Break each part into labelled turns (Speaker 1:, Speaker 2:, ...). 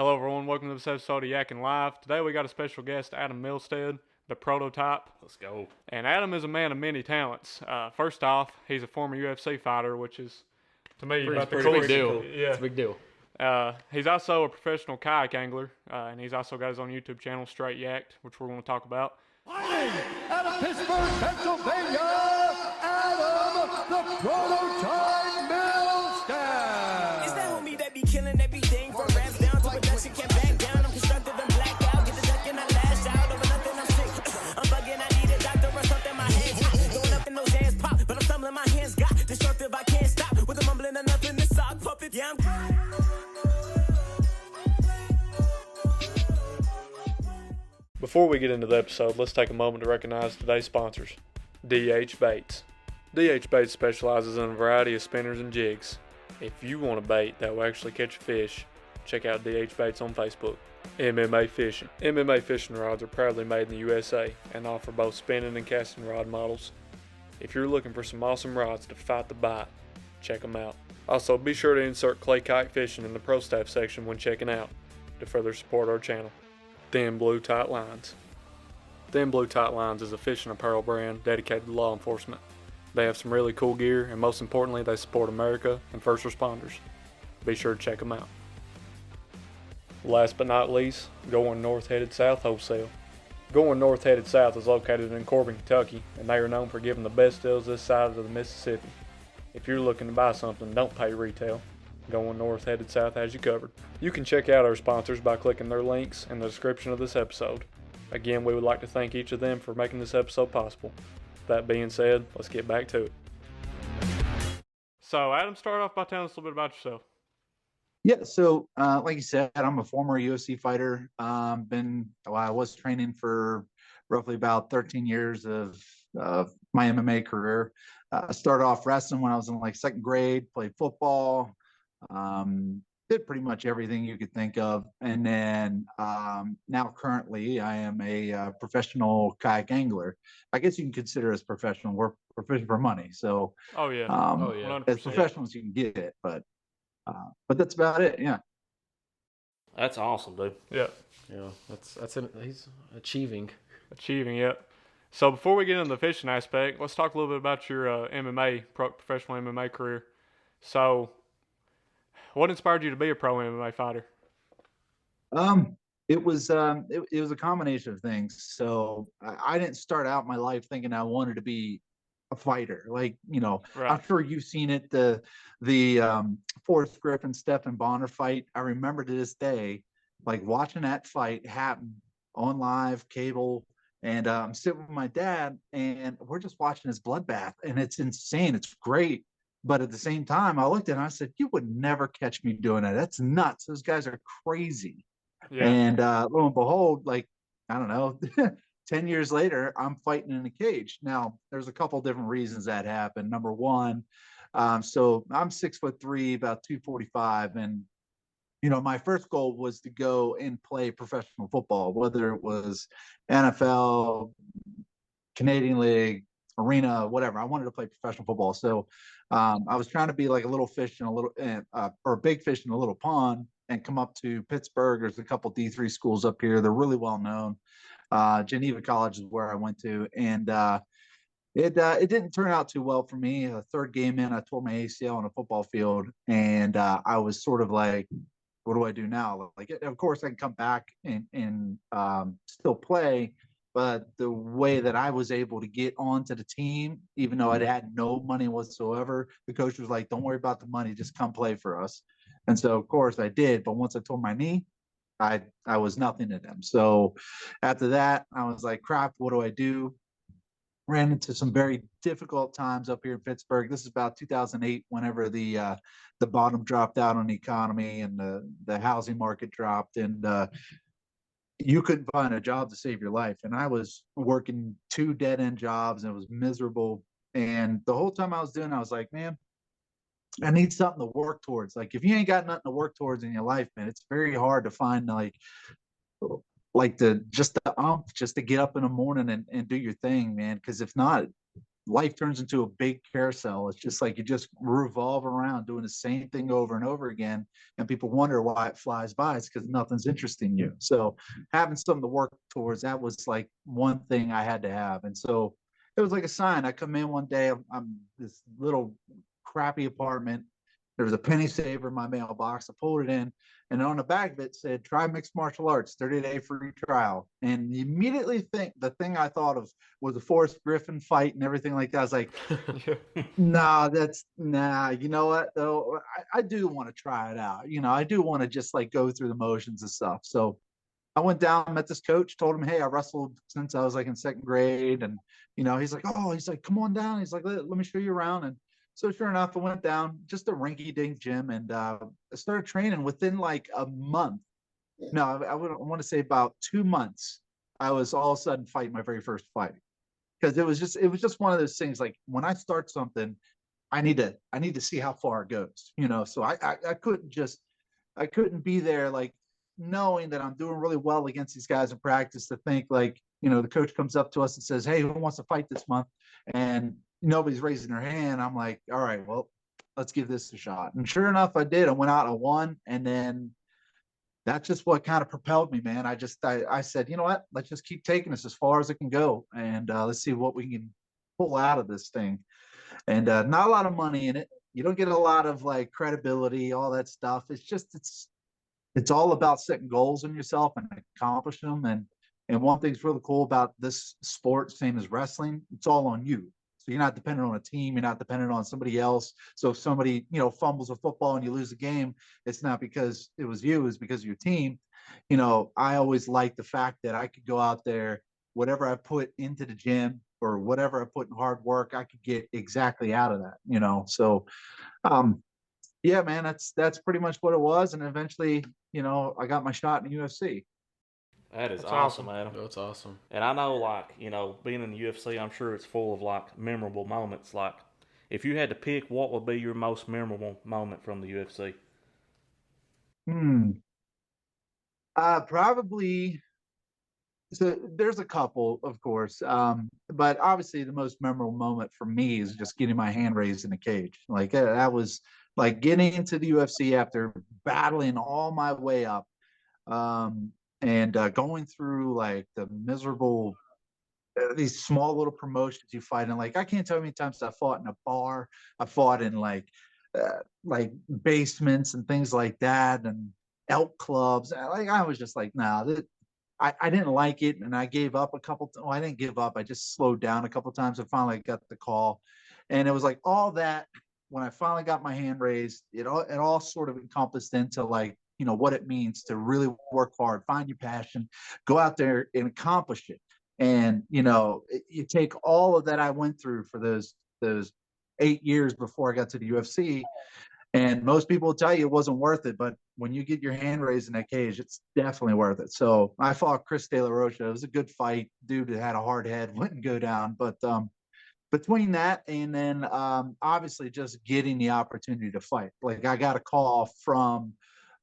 Speaker 1: Hello, everyone. Welcome to this episode of Yakking Live. Today we got a special guest, Adam Milstead, the prototype.
Speaker 2: Let's go.
Speaker 1: And Adam is a man of many talents. First off, he's a former UFC fighter, which is, to me, about the
Speaker 2: pretty
Speaker 1: coolest.
Speaker 2: big
Speaker 1: Cool.
Speaker 2: deal.
Speaker 1: Yeah.
Speaker 2: It's a big deal.
Speaker 1: He's also a professional kayak angler, and he's also got his own YouTube channel, Str8 Yak'd, which we're going to talk about.
Speaker 3: Fighting out of Pittsburgh, Pennsylvania, Adam the Prototype Milstead.
Speaker 4: It's that homie that be killing everything from raps down to production, can't back down. I'm constructive and blacked out, get the duck and I lash out over nothing. I'm sick. I'm bugging, I need a doctor or something. My hands hot, throwing up in those hands pop, but I'm stumbling. My hands got destructive, I can't stop with a mumbling and nothing. The sock puppet, yeah, I'm.
Speaker 1: Before we get into the episode, let's take a moment to recognize today's sponsors, DH Baits. DH Baits specializes in a variety of spinners and jigs. If you want a bait that will actually catch a fish, check out DH Baits on Facebook. MMA Fishing. MMA fishing rods are proudly made in the USA and offer both spinning and casting rod models. If you're looking for some awesome rods to fight the bite, check them out. Also, be sure to insert Clay Kayak Fishing in the Pro Staff section when checking out to further support our channel. Thin Blue Tight Lines. Thin Blue Tight Lines is a fishing apparel brand dedicated to law enforcement. They have some really cool gear, and most importantly, they support America and first responders. Be sure to check them out. Last but not least, Going North Headed South Wholesale. Going North Headed South is located in Corbin, Kentucky, and they are known for giving the best deals this side of the Mississippi. If you're looking to buy something, don't pay retail. Going North Headed South has you covered. You can check out our sponsors by clicking their links in the description of this episode. Again, we would like to thank each of them for making this episode possible. That being said, let's get back to it. So, Adam, start off by telling us a little bit about yourself.
Speaker 5: Yeah, so like you said, I'm a former UFC fighter. I was training for roughly about 13 years of my MMA career. I started off wrestling when I was in like second grade, played football, did pretty much everything you could think of. And then now currently I am a professional kayak angler. I guess you can consider us professional. We're fishing for money. So as professional as you can get, but that's about it. Yeah.
Speaker 2: That's awesome, dude.
Speaker 1: Yeah.
Speaker 2: Yeah, he's achieving.
Speaker 1: Yep. So before we get into the fishing aspect, let's talk a little bit about your professional MMA career. So, what inspired you to be a pro MMA fighter?
Speaker 5: It was a combination of things. So I didn't start out my life thinking I wanted to be a fighter. Like, right. I'm sure you've seen it, the Forrest Griffin Stephan Bonner fight. I remember to this day, like watching that fight happen on live cable. And I'm sitting with my dad, and we're just watching this bloodbath, and it's insane. It's great. But at the same time, I looked at it and I said, you would never catch me doing that. That's nuts. Those guys are crazy. Yeah. And lo and behold, like, I don't know, 10 years later, I'm fighting in a cage. Now, there's a couple different reasons that happened. Number one, so I'm 6'3", about 245. And, my first goal was to go and play professional football, whether it was NFL, Canadian League, arena, whatever. I wanted to play professional football. So I was trying to be like a little fish in a little, or a big fish in a little pond, and come up to Pittsburgh. There's a couple D3 schools up here. They're really well known. Geneva College is where I went to. And it didn't turn out too well for me. The third game in, I tore my ACL on a football field. And I was sort of like, what do I do now? Like, of course, I can come back and still play. But the way that I was able to get onto the team, even though I had no money whatsoever, the coach was like, don't worry about the money, just come play for us. And so, of course, I did. But once I tore my knee, I was nothing to them. So after that, I was like, crap, what do I do? Ran into some very difficult times up here in Pittsburgh. This is about 2008, whenever the bottom dropped out on the economy and the housing market dropped, and you couldn't find a job to save your life. And I was working 2 dead-end jobs, and it was miserable. And the whole time I was doing it, I was like, man, I need something to work towards. Like, if you ain't got nothing to work towards in your life, man, it's very hard to find just to get up in the morning and do your thing, man. Because if not, life turns into a big carousel. It's just like you just revolve around doing the same thing over and over again, and people wonder why it flies by. It's because nothing's interesting you. So having something to work towards, that was like one thing I had to have. And so it was like a sign. I come in one day, I'm this little crappy apartment. There was a penny saver in my mailbox. I pulled it in, and on the back of it said, "Try mixed martial arts, 30-day free trial." And immediately the thing I thought of was the Forrest Griffin fight and everything like that. I was like, nah, you know what though? I do want to try it out. I do want to just like go through the motions and stuff. So I went down, met this coach, told him, "Hey, I wrestled since I was like in second grade." And, he's like, "Come on down." He's like, let me show you around. And so sure enough, I went down, just a rinky dink gym, and I started training within like a month. No, I want to say about 2 months. I was all of a sudden fighting my very first fight, because it was just one of those things. Like when I start something, I need to see how far it goes, So I couldn't be there like knowing that I'm doing really well against these guys in practice to think like, the coach comes up to us and says, "Hey, who wants to fight this month?" And nobody's raising their hand. I'm like, all right, well, let's give this a shot. And sure enough, I did. I went out and won. And then that's just what kind of propelled me, man. I said, you know what, let's just keep taking this as far as it can go. And let's see what we can pull out of this thing. And not a lot of money in it. You don't get a lot of like credibility, all that stuff. It's all about setting goals in yourself and accomplishing them. And one thing's really cool about this sport, same as wrestling, it's all on you. So you're not dependent on a team. You're not dependent on somebody else. So if somebody, fumbles a football and you lose the game, it's not because it was you, it's because of your team. I always like the fact that I could go out there, whatever I put into the gym or whatever I put in hard work, I could get exactly out of that, So, yeah, man, that's pretty much what it was. And eventually, I got my shot in the UFC.
Speaker 2: That is
Speaker 1: That's
Speaker 2: awesome,
Speaker 1: awesome.
Speaker 2: Adam. That's awesome.
Speaker 3: And I know, like, being in the UFC, I'm sure it's full of, like, memorable moments. Like, if you had to pick, what would be your most memorable moment from the UFC?
Speaker 5: Probably. So there's a couple, of course, but obviously the most memorable moment for me is just getting my hand raised in a cage. Like that was like getting into the UFC after battling all my way up, and going through like the miserable these small little promotions you fight in. Like I can't tell you how many times I fought in a bar, I fought in like basements and things like that, and elk clubs. Like I was just like, nah, I didn't like it, and I gave up a couple. I didn't give up. I just slowed down a couple times. I finally got the call, and it was like all that. When I finally got my hand raised, it all sort of encompassed into like what it means to really work hard, find your passion, go out there and accomplish it. And you take all of that I went through for those 8 years before I got to the UFC, and most people will tell you it wasn't worth it, but when you get your hand raised in that cage, it's definitely worth it. So I fought Chris De La Rocha. It was a good fight. Dude had a hard head, wouldn't go down. But between that and then obviously just getting the opportunity to fight, like I got a call from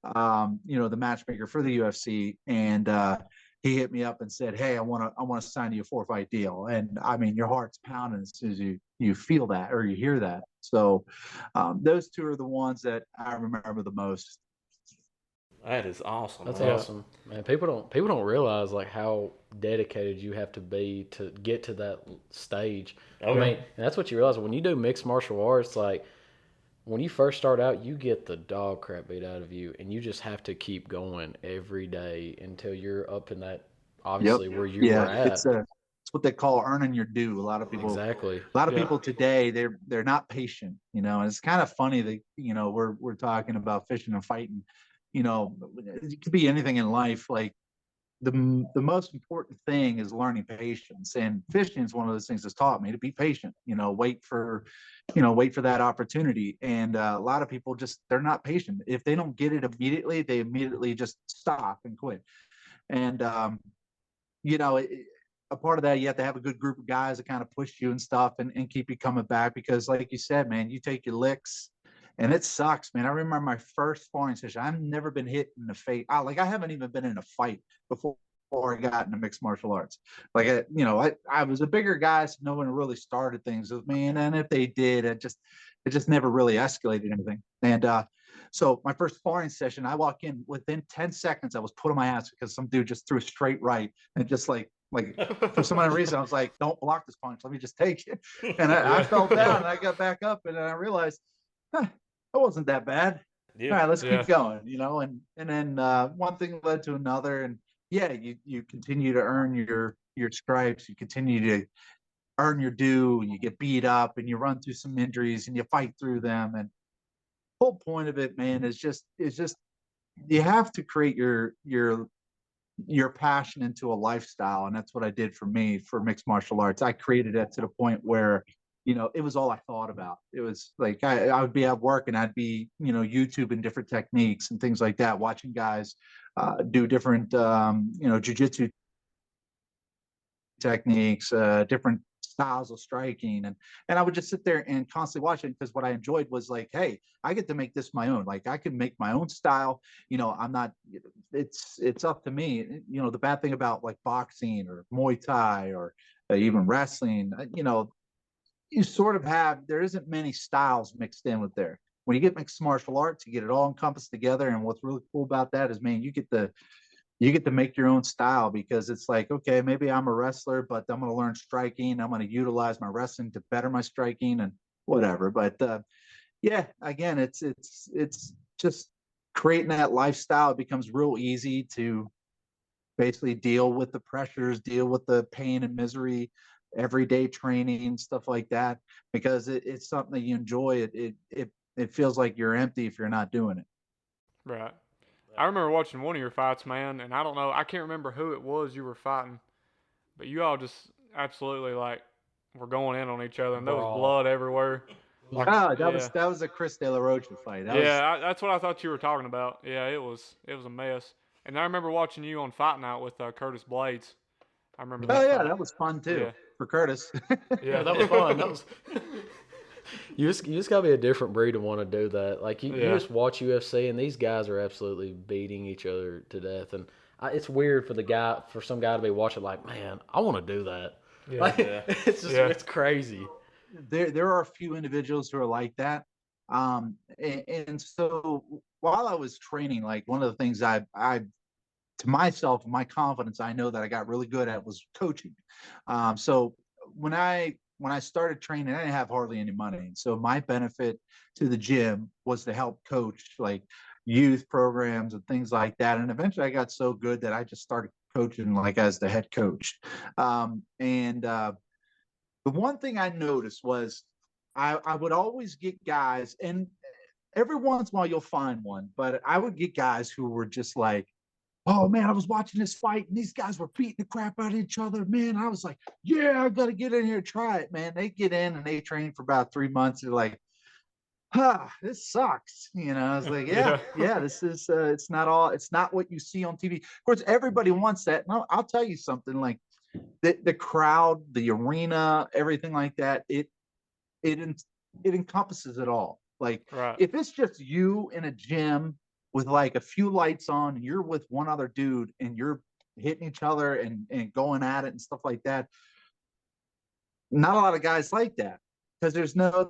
Speaker 5: the matchmaker for the UFC, and he hit me up and said, "Hey, I want to sign you a 4-fight deal." And I mean, your heart's pounding as soon as you feel that or you hear that. So those two are the ones that I remember the most.
Speaker 3: That is awesome.
Speaker 2: That's
Speaker 3: man.
Speaker 2: awesome, man. People don't realize like how dedicated you have to be to get to that stage.
Speaker 3: Oh,
Speaker 2: I
Speaker 3: yeah.
Speaker 2: mean, and that's what you realize when you do mixed martial arts. Like when you first start out, you get the dog crap beat out of you, and you just have to keep going every day until you're up in that obviously where you were at.
Speaker 5: It's what they call earning your due. A lot of people
Speaker 2: Exactly.
Speaker 5: A lot of people today, they're not patient, and it's kind of funny that we're talking about fishing and fighting. It could be anything in life. Like the most important thing is learning patience, and fishing is one of those things that's taught me to be patient. Wait for that opportunity. And a lot of people they're not patient. If they don't get it immediately, they immediately just stop and quit. And a part of that, you have to have a good group of guys that kind of push you and stuff and keep you coming back, because like you said, man, you take your licks and it sucks, man. I remember my first sparring session. I've never been hit in the face. I haven't even been in a fight before before I got into mixed martial arts. Like, I was a bigger guy, so no one really started things with me. And if they did, it just never really escalated anything. And so my first sparring session, I walk in within 10 seconds, I was put on my ass because some dude just threw a straight right and just like for some other reason, I was like, don't block this punch. Let me just take it. And I fell down and I got back up and then I realized, that wasn't that bad.
Speaker 3: Yeah.
Speaker 5: All right, let's keep going, and then one thing led to another. And yeah, you continue to earn your stripes. You continue to earn your due. You get beat up and you run through some injuries and you fight through them. And the whole point of it, man, is just you have to create your passion into a lifestyle. And that's what I did for me for mixed martial arts. I created it to the point where, it was all I thought about. It was like I would be at work and I'd be, YouTubing different techniques and things like that, watching guys do different, jujitsu techniques, different styles of striking, and I would just sit there and constantly watch it because what I enjoyed was like, hey, I get to make this my own. Like I can make my own style. I'm not. It's up to me. The bad thing about like boxing or Muay Thai or even wrestling, you sort of there isn't many styles mixed in with there. When you get mixed martial arts, you get it all encompassed together. And what's really cool about that is, man, you get to make your own style because it's like, okay, maybe I'm a wrestler, but I'm going to learn striking. I'm going to utilize my wrestling to better my striking and whatever. But yeah, again, it's just creating that lifestyle. It becomes real easy to basically deal with the pressures, deal with the pain and misery, everyday training, stuff like that, because it's something that you enjoy. It feels like you're empty if you're not doing it.
Speaker 1: Right. I remember watching one of your fights, man, and I don't know, I can't remember who it was you were fighting, but you all just absolutely were going in on each other, and there was blood everywhere.
Speaker 5: That was a Chris De La Rocha fight.
Speaker 1: That's what I thought you were talking about. Yeah, it was a mess. And I remember watching you on Fight Night with Curtis Blades. I remember that.
Speaker 5: Oh yeah, that was fun too for Curtis.
Speaker 2: Yeah, that was fun. You just gotta be a different breed to want to do that. Like you just watch UFC and these guys are absolutely beating each other to death. And it's weird for some guy to be watching like, man, I want to do that. Yeah. It's just it's crazy.
Speaker 5: There are a few individuals who are like that. And so while I was training, like one of the things I to myself, my confidence, I know that I got really good at was coaching. So when I started training, I didn't have hardly any money. So my benefit to the gym was to help coach like youth programs and things like that. And eventually I got so good that I just started coaching like as the head coach. The one thing I noticed was I would always get guys, and every once in a while you'll find one, but I would get guys who were just like, oh man, I was watching this fight and these guys were beating the crap out of each other. Man, I was like, yeah, I got to get in here and try it, man. They get in and they train for about 3 months. They're like, this sucks. I was like, yeah, this is, it's not what you see on TV. Of course, everybody wants that. No, I'll tell you something, like the crowd, the arena, everything like that, it encompasses it all. Like if it's just you in a gym with like a few lights on and you're with one other dude and you're hitting each other and going at it and stuff like that, not a lot of guys like that because there's no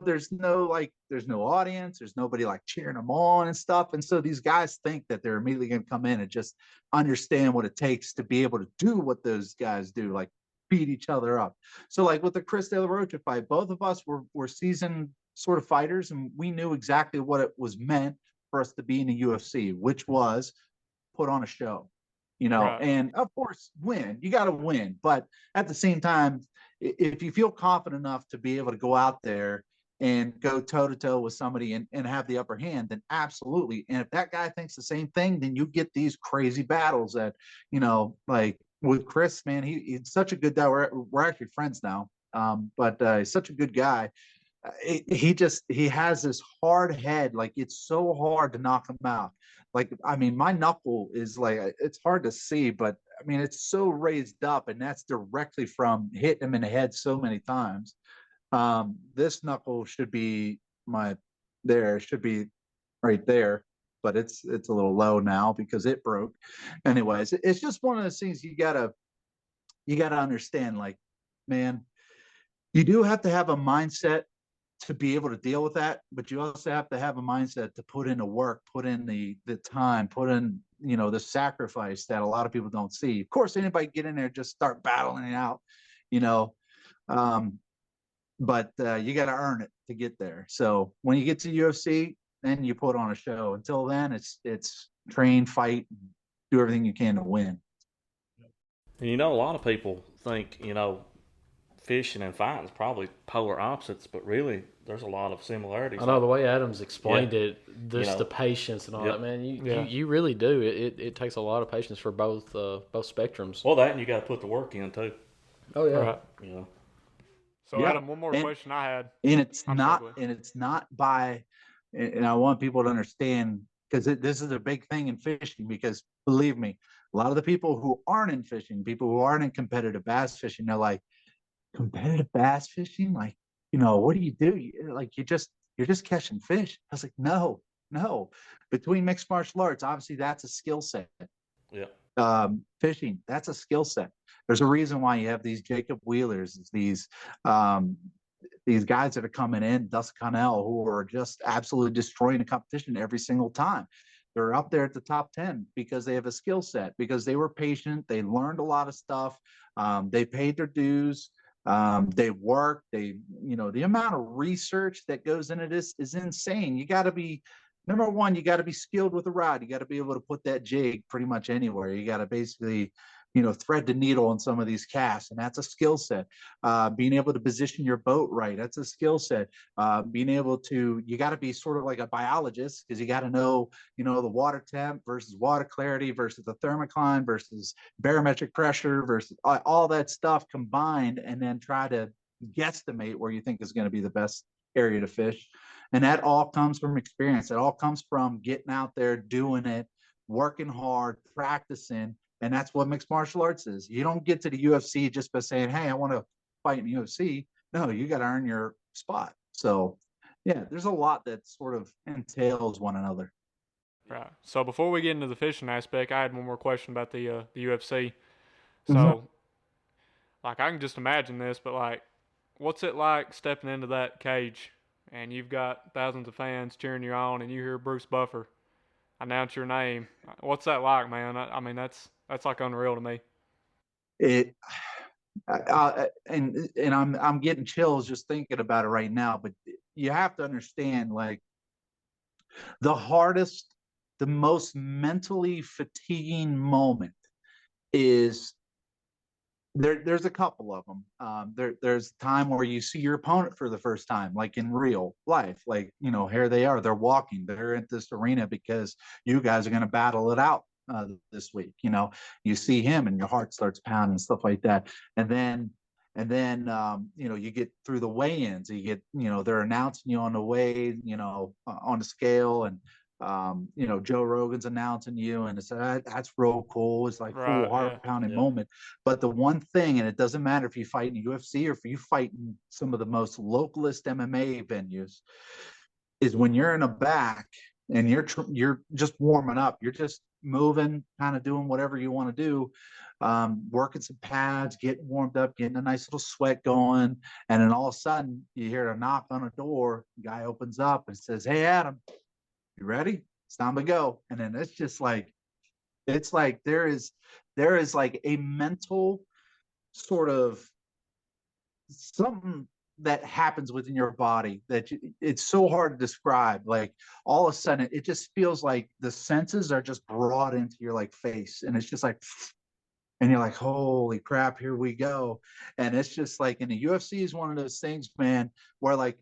Speaker 5: audience, there's nobody like cheering them on and stuff. And so these guys think that they're immediately going to come in and just understand what it takes to be able to do what those guys do, like beat each other up. So like with the Chris De La Rocha fight, both of us were seasoned sort of fighters, and we knew exactly what it was meant for us to be in the UFC, which was put on a show, and of course win. You got to win, but at the same time, if you feel confident enough to be able to go out there and go toe to toe with somebody and have the upper hand, then absolutely. And if that guy thinks the same thing, then you get these crazy battles that, like with Chris, man, he's such a good guy. We're actually friends now, but he's such a good guy. He has this hard head. Like it's so hard to knock him out. Like, I mean, my knuckle is like, it's hard to see, but I mean, it's so raised up, and that's directly from hitting him in the head so many times. This knuckle should be should be right there. but it's a little low now because it broke. Anyways, it's just one of those things you gotta understand. Like, man, you do have to have a mindset to be able to deal with that, but you also have to have a mindset to put in the work, put in the time, put in, the sacrifice that a lot of people don't see. Of course, anybody get in there, just start battling it out, you know, um, but you got to earn it to get there. So when you get to UFC, then you put on a show. Until then, it's train, fight, do everything you can to win.
Speaker 3: And a lot of people think, fishing and fighting is probably polar opposites, but really there's a lot of similarities.
Speaker 2: I know the way Adams explained it,
Speaker 3: just
Speaker 2: the patience and all that, man.
Speaker 1: Yeah.
Speaker 2: You really do. It takes a lot of patience for both spectrums.
Speaker 3: Well, that and you got to put the work in too.
Speaker 2: Oh yeah.
Speaker 1: Right. So
Speaker 5: Yeah.
Speaker 1: Adam, one more question I had.
Speaker 5: And it's
Speaker 1: I'm
Speaker 5: not,
Speaker 1: sorry.
Speaker 5: and it's not by, and I want people to understand, because this is a big thing in fishing, because believe me, a lot of the people who aren't in fishing, people who aren't in competitive bass fishing, they're like, competitive bass fishing? Like, what do? Like, you're just catching fish. I was like, no. Between mixed martial arts, obviously that's a skill set.
Speaker 3: Yeah.
Speaker 5: Fishing, that's a skill set. There's a reason why you have these Jacob Wheelers, these guys that are coming in, Dust Connell, who are just absolutely destroying the competition every single time. They're up there at the top 10 because they have a skill set, because they were patient, they learned a lot of stuff, they paid their dues, they work, the amount of research that goes into this is insane. You got to be, number one, you got to be skilled with a rod. You got to be able to put that jig pretty much anywhere. You got to basically, thread the needle on some of these casts, and that's a skill set. Being able to position your boat right, that's a skill set. Being able to, you got to be sort of like a biologist, because you got to know, the water temp versus water clarity versus the thermocline versus barometric pressure versus all that stuff combined, and then try to guesstimate where you think is going to be the best area to fish. And that all comes from experience. It all comes from getting out there, doing it, working hard, practicing. And that's what mixed martial arts is. You don't get to the UFC just by saying, hey, I want to fight in the UFC. No, you got to earn your spot. So, yeah, there's a lot that sort of entails one another.
Speaker 1: Right. So before we get into the fishing aspect, I had one more question about the UFC. So, like, I can just imagine this, but like, what's it like stepping into that cage and you've got thousands of fans cheering you on, and you hear Bruce Buffer announce your name? What's that like, man? I mean, that's like unreal to me.
Speaker 5: And I'm getting chills just thinking about it right now. But you have to understand, like, the most mentally fatiguing moment is there's a couple of them. There's time where you see your opponent for the first time, like in real life, like, here they are, they're walking, they're in this arena because you guys are going to battle it out this week. You see him and your heart starts pounding and stuff like that. And then you get through the weigh-ins, you get, they're announcing you on the weigh, on the scale, and Joe Rogan's announcing you, and it's that's real cool. It's like cool, heart-pounding moment. But the one thing, and it doesn't matter if you fight in UFC or if you fight in some of the most localist MMA venues, is when you're in a back and you're just warming up, you're just moving, kind of doing whatever you want to do, working some pads, getting warmed up, getting a nice little sweat going, and then all of a sudden you hear a knock on a door. The guy opens up and says, "Hey, Adam, you ready? It's time to go." And then it's just like, it's like there is like a mental sort of something that happens within your body that it's so hard to describe. Like, all of a sudden it just feels like the senses are just brought into your like face, and it's just like, and you're like, holy crap, here we go. And it's just like, in the UFC is one of those things, man, where like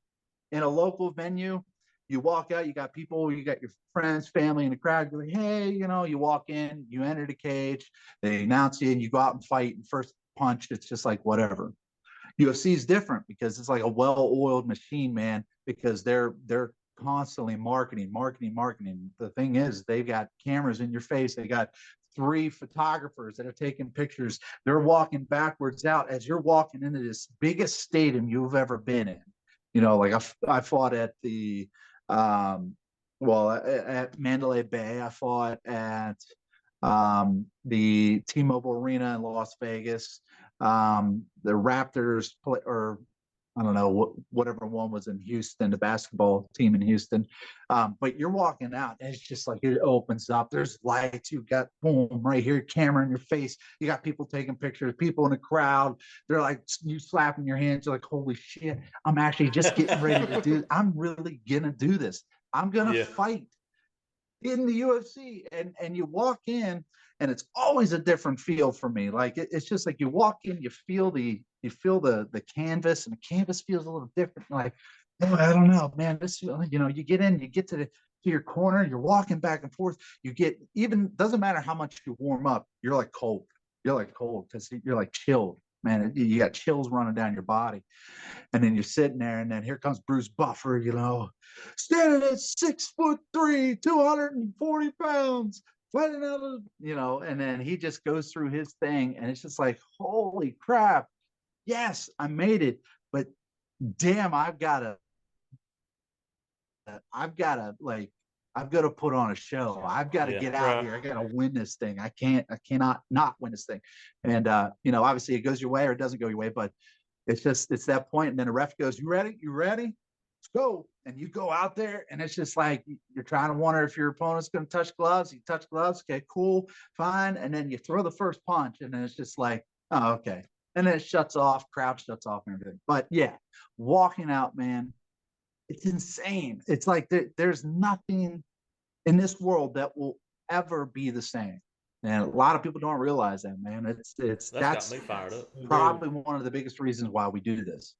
Speaker 5: in a local venue, you walk out, you got people, you got your friends, family in the crowd. You're like, hey, you walk in, you enter the cage, they announce you, and you go out and fight. And first punch, it's just like whatever. UFC is different because it's like a well-oiled machine, man, because they're constantly marketing. The thing is, they've got cameras in your face. They got 3 photographers that are taking pictures. They're walking backwards out as you're walking into this biggest stadium you've ever been in. Like I fought at the well, at Mandalay Bay, I fought at the T-Mobile Arena in Las Vegas. The Raptors play, or I don't know whatever one was in Houston, the basketball team in Houston. But you're walking out, and it's just like it opens up. There's lights. You got boom right here, camera in your face. You got people taking pictures, people in the crowd. They're like you slapping your hands. You're like, holy shit! I'm actually just getting ready to do. I'm really gonna do this. I'm gonna fight in the UFC, and you walk in, and it's always a different feel for me. Like it's just like you walk in, you feel the canvas, and the canvas feels a little different. Like, oh, I don't know, man. This, you get in, you get to your corner, you're walking back and forth. You get, even doesn't matter how much you warm up, you're like cold. You're like cold because you're like chilled, man. You got chills running down your body. And then you're sitting there, and then here comes Bruce Buffer, standing at 6'3", 240 pounds, fighting out of, and then he just goes through his thing, and it's just like, holy crap, yes, I made it, but damn, I've got to put on a show. I've got to get out here. I got to win this thing. I cannot not win this thing. And obviously it goes your way or it doesn't go your way, but it's that point, and then the ref goes, "You ready? You ready? Let's go!" And you go out there, and it's just like you're trying to wonder if your opponent's going to touch gloves. You touch gloves, okay, cool, fine, and then you throw the first punch, and then it's just like, oh, okay, and then it shuts off, crowd shuts off, and everything. But yeah, walking out, man, it's insane. It's like there's nothing in this world that will ever be the same. And a lot of people don't realize that, man. That's
Speaker 3: got me fired up.
Speaker 5: Probably one of the biggest reasons why we do this.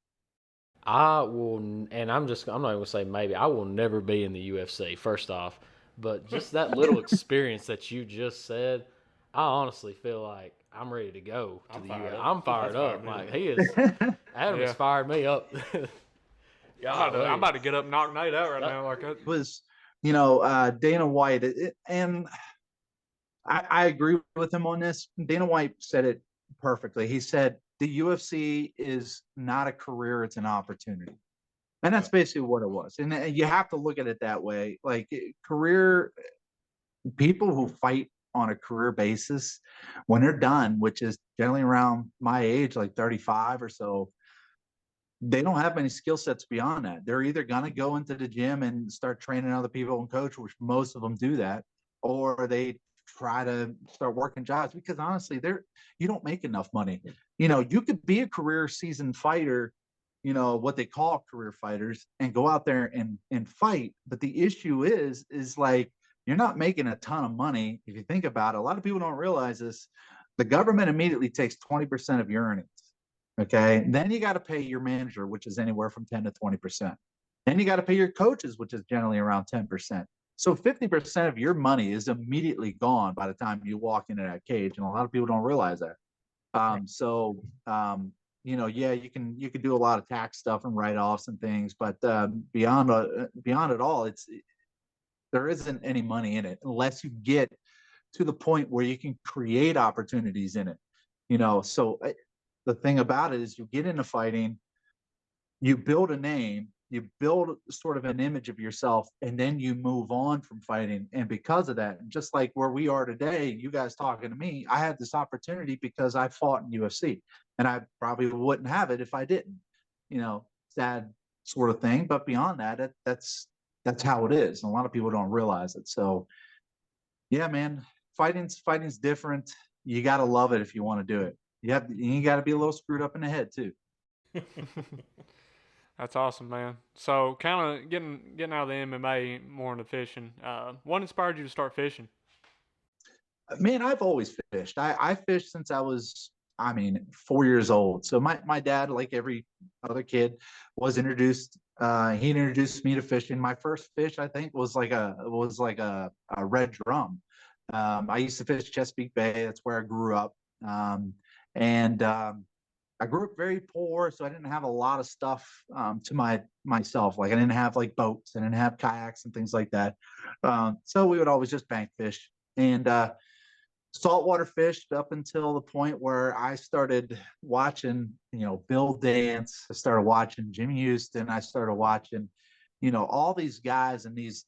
Speaker 2: I will, and I'm not even gonna say maybe. I will never be in the UFC. First off, but just that little experience that you just said, I honestly feel like I'm ready to go to the UFC. I'm fired up. Like he is. Adam has fired me up.
Speaker 1: God, I'm about to get up and knock Nate out right now. Like that.
Speaker 5: It was, Dana White, and I agree with him on this. Dana White said it perfectly. He said the UFC is not a career; it's an opportunity, and that's basically what it was. And you have to look at it that way. Like career people who fight on a career basis, when they're done, which is generally around my age, like 35 or so, they don't have many skill sets beyond that. They're either going to go into the gym and start training other people and coach, which most of them do that, or they try to start working jobs, because honestly, you don't make enough money. You could be a career seasoned fighter, what they call career fighters, and go out there and fight. But the issue is like, you're not making a ton of money. If you think about it, a lot of people don't realize this. The government immediately takes 20% of your earnings. Okay. Then you got to pay your manager, which is anywhere from 10 to 20%. Then you got to pay your coaches, which is generally around 10%. So 50% of your money is immediately gone by the time you walk into that cage. And a lot of people don't realize that. Yeah, you can do a lot of tax stuff and write-offs and things, but beyond it all, there isn't any money in it unless you get to the point where you can create opportunities in it. So the thing about it is, you get into fighting, you build a name, you build sort of an image of yourself, and then you move on from fighting. And because of that, just like where we are today, you guys talking to me, I had this opportunity because I fought in UFC, and I probably wouldn't have it if I didn't. Sad sort of thing. But beyond that, that's how it is. And a lot of people don't realize it. So yeah, man, fighting's different. You got to love it if you want to do it. You got to be a little screwed up in the head too.
Speaker 1: That's awesome, man. So kind of getting out of the MMA more into fishing. What inspired you to start fishing?
Speaker 5: Man, I've always fished. I fished since I was, 4 years old. So my dad, like every other kid, was introduced. He introduced me to fishing. My first fish, I think, was like a red drum. I used to fish Chesapeake Bay. That's where I grew up. I grew up very poor, so I didn't have a lot of stuff to myself. Like I didn't have like boats, I didn't have kayaks and things like that. So we would always just bank fish and saltwater fished up until the point where I started watching, Bill Dance. I started watching Jimmy Houston. I started watching, all these guys and these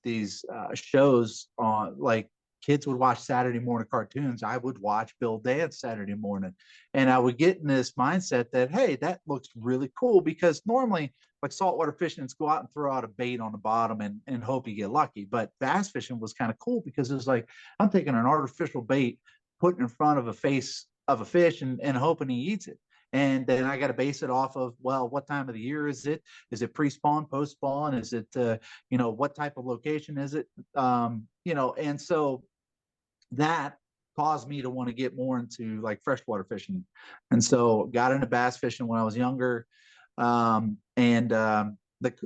Speaker 5: shows on, like, kids would watch Saturday morning cartoons. I would watch Bill Dance Saturday morning, and I would get in this mindset that, hey, that looks really cool, because normally, like, saltwater fishing, it's go out and throw out a bait on the bottom and hope you get lucky. But bass fishing was kind of cool, because it was like, I'm taking an artificial bait, putting in front of a face of a fish, and hoping he eats it. And then I got to base it off of, well, what time of the year is it? Is it pre-spawn, post-spawn? Is it, what type of location is it? And so that caused me to want to get more into like freshwater fishing. And so got into bass fishing when I was younger. The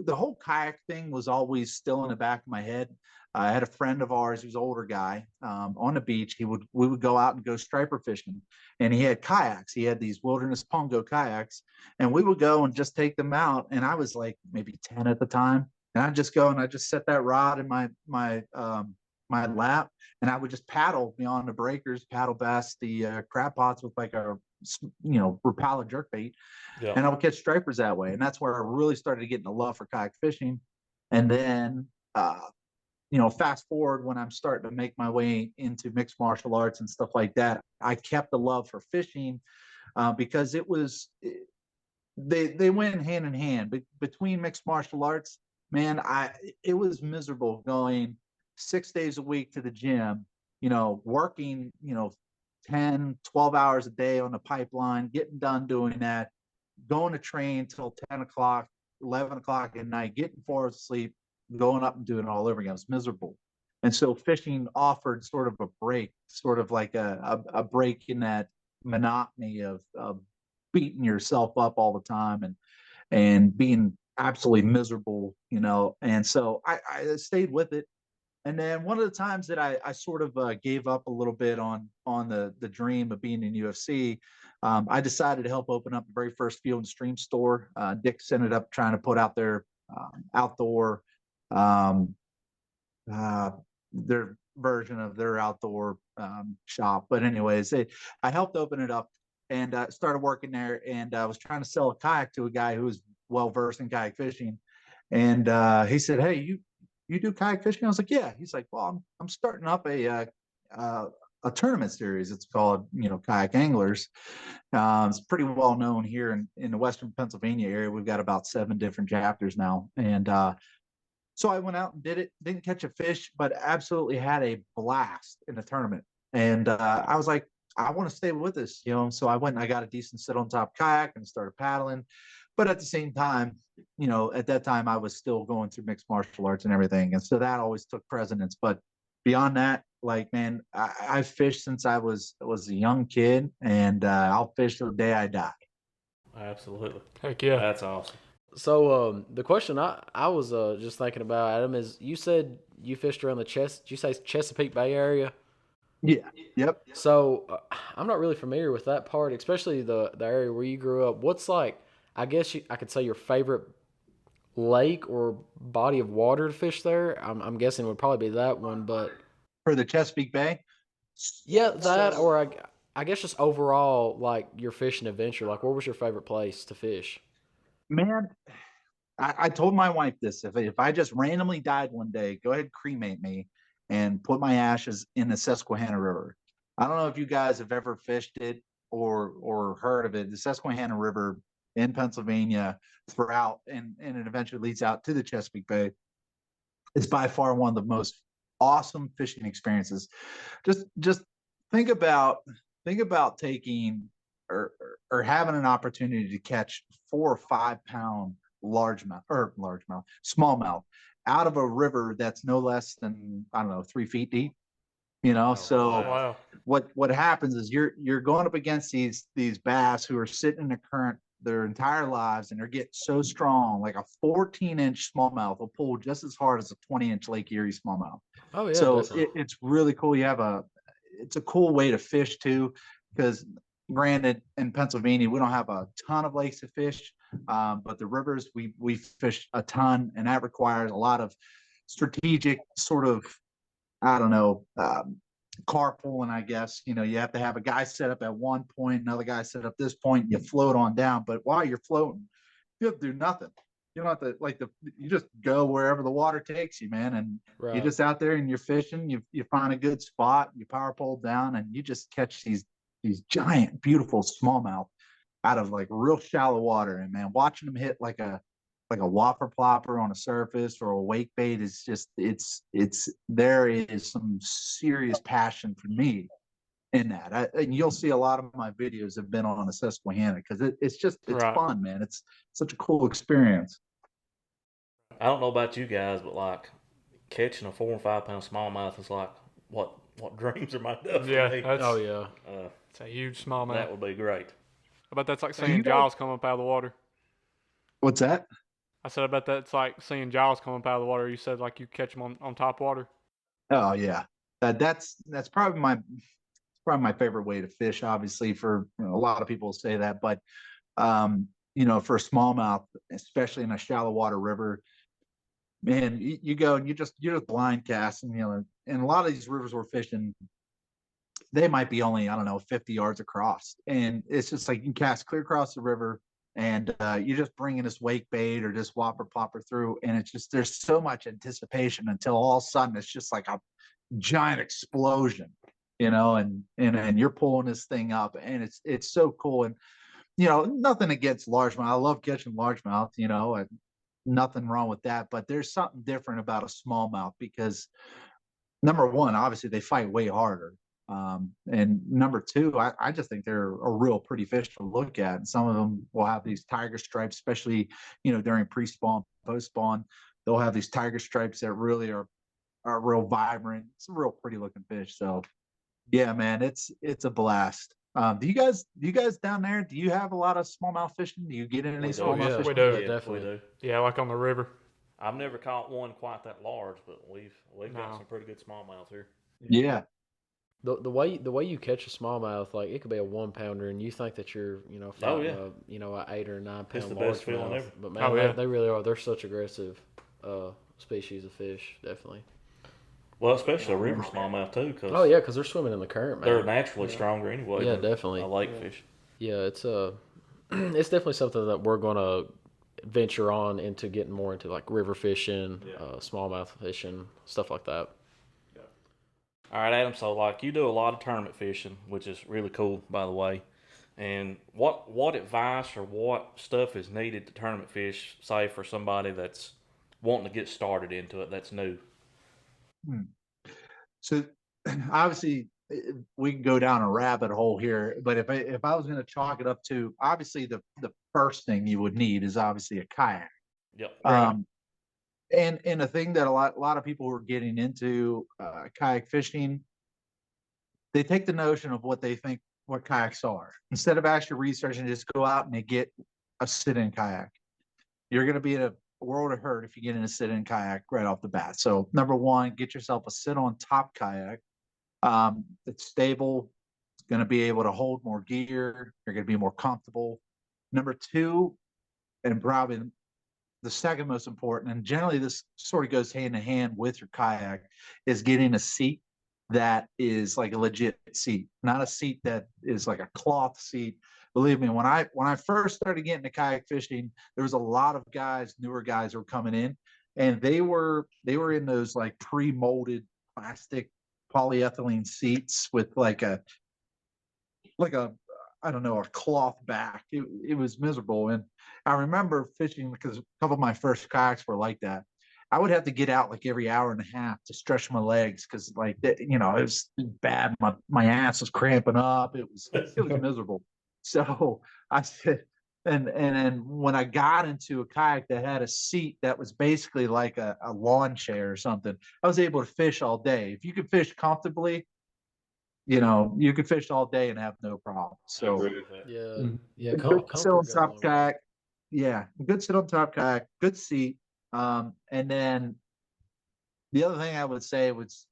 Speaker 5: whole kayak thing was always still in the back of my head. I had a friend of ours who's an older guy, on the beach. We would go out and go striper fishing, and he had kayaks. He had these Wilderness Pongo kayaks, and we would go and just take them out. And I was like maybe 10 at the time, and I'd just go and I just set that rod in my lap, and I would just paddle beyond the breakers, paddle past the crab pots with like a Rapala jerk bait,
Speaker 3: Yeah.
Speaker 5: and I would catch stripers that way. And that's where I really started getting a love for kayak fishing. And then fast forward, when I'm starting to make my way into mixed martial arts and stuff like that, I kept the love for fishing, because they went hand in hand. But between mixed martial arts, man, it was miserable going 6 days a week to the gym, working, 10, 12 hours a day on the pipeline, getting done doing that, going to train till 10 o'clock, 11 o'clock at night, getting 4 hours of sleep, going up and doing it all over again. It was miserable. And so fishing offered sort of a break, sort of like a break in that monotony of beating yourself up all the time and being absolutely miserable, And so I stayed with it. And then one of the times that I sort of gave up a little bit on the dream of being in UFC, I decided to help open up the very first Field and Stream store. Dick's ended up trying to put out their outdoor, their version of their outdoor shop. But anyways, I helped open it up and started working there. And I was trying to sell a kayak to a guy who was well versed in kayak fishing. And he said, "Hey, you do kayak fishing?" I was like, "Yeah." He's like, "Well, I'm starting up a tournament series. It's called, Kayak Anglers. It's pretty well known here in the Western Pennsylvania area. We've got about 7 different chapters now." And so I went out and did it. Didn't catch a fish, but absolutely had a blast in the tournament. And I was like, I want to stay with this, So I went and I got a decent sit on top kayak and started paddling. But at the same time, at that time I was still going through mixed martial arts and everything. And so that always took precedence. But beyond that, like, man, I've fished since I was a young kid, and I'll fish till the day I die.
Speaker 3: Absolutely.
Speaker 1: Heck yeah.
Speaker 3: That's awesome.
Speaker 2: So the question I was just thinking about, Adam, is you said you fished around did you say Chesapeake Bay area?
Speaker 5: Yeah. Yep.
Speaker 2: So I'm not really familiar with that part, especially the area where you grew up. What's like, I guess I could say your favorite lake or body of water to fish there? I'm guessing it would probably be that one, but
Speaker 5: For the Chesapeake Bay?
Speaker 2: yeah, that, or I guess just overall, like your fishing adventure. Like, what was your favorite place to fish?
Speaker 5: Man, I told my wife this. If I just randomly died one day, go ahead, cremate me and put my ashes in the Susquehanna River. I don't know if you guys have ever fished it or heard of it. The Susquehanna River in Pennsylvania throughout, and it eventually leads out to the Chesapeake Bay. It's by far one of the most awesome fishing experiences. Just think about taking or having an opportunity to catch 4 or 5 pound smallmouth out of a river that's no less than, I don't know, 3 feet deep. So
Speaker 1: Wow.
Speaker 5: what happens is you're going up against these bass who are sitting in the current their entire lives, and they're getting so strong. Like a 14-inch smallmouth will pull just as hard as a 20-inch Lake Erie smallmouth.
Speaker 2: Oh yeah,
Speaker 5: So
Speaker 2: definitely.
Speaker 5: it's really cool. It's a cool way to fish too, because granted, in Pennsylvania we don't have a ton of lakes to fish, but the rivers we fish a ton, and that requires a lot of strategic sort of, I don't know, carpooling, I guess. You have to have a guy set up at one point, another guy set up this point, and you float on down. But while you're floating, you have to do nothing. You don't have to you just go wherever the water takes you, man. And
Speaker 2: Right.
Speaker 5: you're just out there and you're fishing. You find a good spot, you power pole down, and you just catch these giant, beautiful smallmouth out of like real shallow water. And man, watching them hit like a whopper plopper on a surface or a wake bait is just it's there is some serious passion for me in that. And you'll see a lot of my videos have been on a Susquehanna because it's
Speaker 1: Right.
Speaker 5: fun, man. It's such a cool experience.
Speaker 3: I don't know about you guys, but like catching a 4 and 5 pound smallmouth is like what dreams are made of.
Speaker 1: Yeah,
Speaker 3: to me.
Speaker 1: that's
Speaker 2: Oh yeah.
Speaker 1: it's a huge smallmouth.
Speaker 3: That would be great.
Speaker 1: I bet that's like
Speaker 5: So you
Speaker 1: seeing
Speaker 5: guys-
Speaker 1: Jaws come up out of the water.
Speaker 5: What's that?
Speaker 1: I said I bet that's like seeing Jaws come up out of the water. You said like you catch them on top water.
Speaker 5: Oh yeah, that's probably my favorite way to fish. Obviously, for a lot of people say that, but for smallmouth, especially in a shallow water river, man, you go and you're just blind casting, and a lot of these rivers we're fishing, they might be only, I don't know, 50 yards across, and it's just like you can cast clear across the river, and you're just bringing this wake bait or just whopper plopper through, and it's just there's so much anticipation until all of a sudden it's just like a giant explosion, and you're pulling this thing up, and it's so cool. And nothing against largemouth. I love catching largemouth, and nothing wrong with that. But there's something different about a smallmouth because number one, obviously they fight way harder. And number two, I just think they're a real pretty fish to look at. And some of them will have these tiger stripes, especially, during pre-spawn, post-spawn, they'll have these tiger stripes that really are real vibrant. It's a real pretty looking fish. So yeah, man, it's a blast. Do you guys down there, do you have a lot of smallmouth fishing? Do you get into any
Speaker 3: We do.
Speaker 5: smallmouth
Speaker 2: yeah.
Speaker 5: fishing?
Speaker 1: We do.
Speaker 2: Yeah,
Speaker 3: Yeah,
Speaker 2: definitely.
Speaker 3: we do.
Speaker 1: Yeah, like on the river.
Speaker 3: I've never caught one quite that large, but we've got
Speaker 1: No.
Speaker 3: some pretty good smallmouth here.
Speaker 5: Yeah.
Speaker 2: The way you catch a smallmouth, like it could be a 1 pounder, and you think that you're fighting a 8 or 9
Speaker 3: It's
Speaker 2: pound
Speaker 3: the best feeling
Speaker 2: largemouth.
Speaker 3: ever.
Speaker 2: But man,
Speaker 1: Oh, yeah.
Speaker 2: they really are. They're such aggressive species of fish, definitely.
Speaker 3: Well, especially a river smallmouth too, because
Speaker 2: Oh yeah, because they're swimming in the current, man.
Speaker 3: they're naturally stronger anyway.
Speaker 2: Yeah,
Speaker 3: than
Speaker 2: definitely.
Speaker 3: A lake fish.
Speaker 2: Yeah, it's it's definitely something that we're gonna venture on into, getting more into like river fishing, smallmouth fishing, stuff like that.
Speaker 3: All right, Adam. So, like, you do a lot of tournament fishing, which is really cool, by the way. And what advice or what stuff is needed to tournament fish, say for somebody that's wanting to get started into it, that's new?
Speaker 5: So obviously we can go down a rabbit hole here, but if I was going to chalk it up to, obviously the first thing you would need is obviously a kayak.
Speaker 3: Yep.
Speaker 5: And the thing that a lot of people who are getting into kayak fishing, they take the notion of what they think what kayaks are instead of actually researching. Just go out and they get a sit-in kayak. You're going to be in a world of hurt if you get in a sit-in kayak right off the bat. So number one, get yourself a sit-on-top kayak. It's stable. It's going to be able to hold more gear. You're going to be more comfortable. Number two, and probably the second most important, and generally this sort of goes hand in hand with your kayak, is getting a seat that is like a legit seat, not a seat that is like a cloth seat. Believe me, when I first started getting to kayak fishing, there was a lot of guys, newer guys, who were coming in, and they were in those like pre-molded plastic polyethylene seats with like a I don't know, a cloth back. It was miserable. And I remember fishing because a couple of my first kayaks were like that. I would have to get out like every hour and a half to stretch my legs because it was bad. My ass was cramping up. It was miserable. So I said, and then when I got into a kayak that had a seat that was basically like a lawn chair or something, I was able to fish all day. If you could fish comfortably, you could fish all day and have no problem. So
Speaker 2: Yeah,
Speaker 5: good sit on
Speaker 2: comfort goes a
Speaker 5: top
Speaker 2: long way.
Speaker 5: kayak. Yeah, good sit on top kayak, good seat. And then the other thing I would say was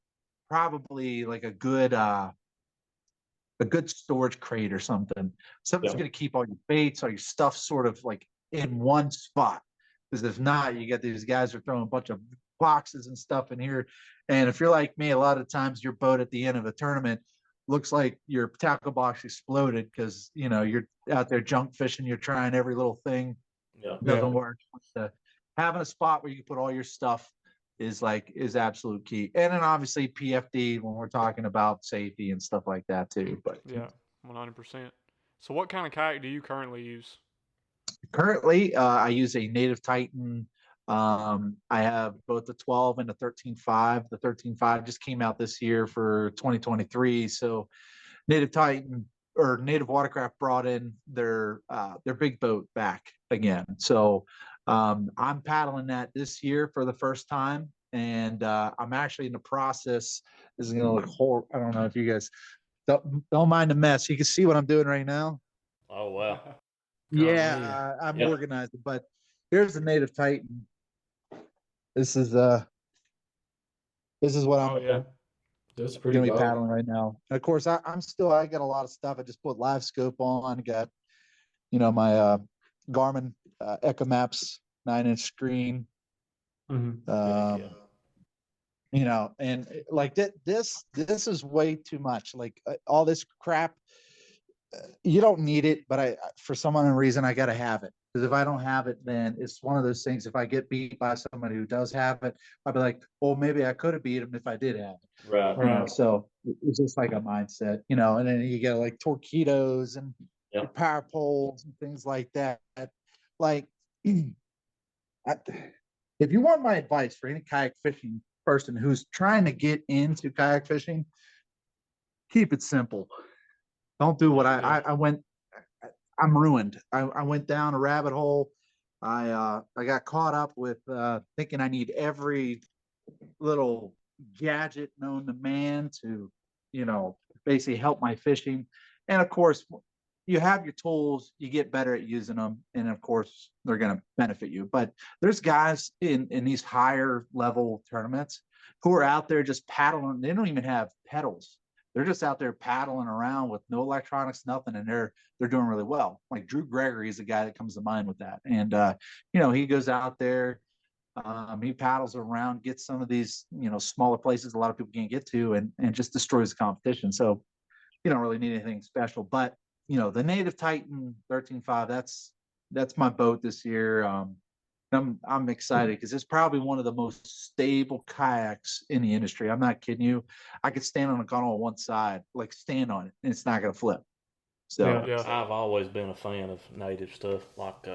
Speaker 5: probably like a good storage crate or something. Something's going to keep all your baits, all your stuff sort of like in one spot. Because if not, you get these guys are throwing a bunch of boxes and stuff in here. And if you're like me, a lot of times your boat at the end of a tournament looks like your tackle box exploded because you're out there junk fishing, you're trying every little thing, doesn't work. having a spot where you can put all your stuff is absolute key. And then obviously PFD when we're talking about safety and stuff like that too. But
Speaker 1: Yeah, 100%. So what kind of kayak do you currently use?
Speaker 5: currently, I use a Native Titan. I have both the 12 and the 13.5. The 13.5 just came out this year for 2023. So Native Titan or Native Watercraft brought in their big boat back again. So I'm paddling that this year for the first time, and I'm actually in the process. This is gonna look horrible. I don't know if you guys don't mind the mess. You can see what I'm doing right now.
Speaker 3: Oh wow.
Speaker 5: Yeah, I'm
Speaker 3: Yep.
Speaker 5: organizing, but here's the Native Titan. This is what I'm
Speaker 1: Oh yeah.
Speaker 2: That's pretty
Speaker 5: gonna be
Speaker 2: dope.
Speaker 5: paddling right now. And of course, I got a lot of stuff. I just put live scope on. Got my Garmin Echo Maps 9-inch screen.
Speaker 2: Yeah.
Speaker 5: And like this is way too much. Like all this crap, you don't need it, but for some unknown reason I got to have it, because if I don't have it, then it's one of those things. If I get beat by somebody who does have it, I'll be like, well, maybe I could have beat him if I did have it.
Speaker 3: Right.
Speaker 5: So it's just like a mindset, and then you get like torpedoes and
Speaker 3: Yep.
Speaker 5: power poles and things like that. Like, if you want my advice for any kayak fishing person who's trying to get into kayak fishing, keep it simple. Don't do what I went. I'm ruined. I went down a rabbit hole. I got caught up with thinking I need every little gadget known to man to, basically help my fishing. And of course, you have your tools, you get better at using them, and of course, they're going to benefit you. But there's guys in these higher level tournaments who are out there just paddling. They don't even have pedals. They're just out there paddling around with no electronics, nothing, and they're doing really well. Like Drew Gregory is the guy that comes to mind with that. And he goes out there, he paddles around, gets some of these smaller places a lot of people can't get to, and just destroys the competition. So you don't really need anything special. But the Native Titan 13.5, that's my boat this year. I'm excited because it's probably one of the most stable kayaks in the industry. I'm not kidding you. I could stand on a gunnel on one side, like stand on it, and it's not going to flip. So
Speaker 1: Yeah.
Speaker 3: I've always been a fan of native stuff. Like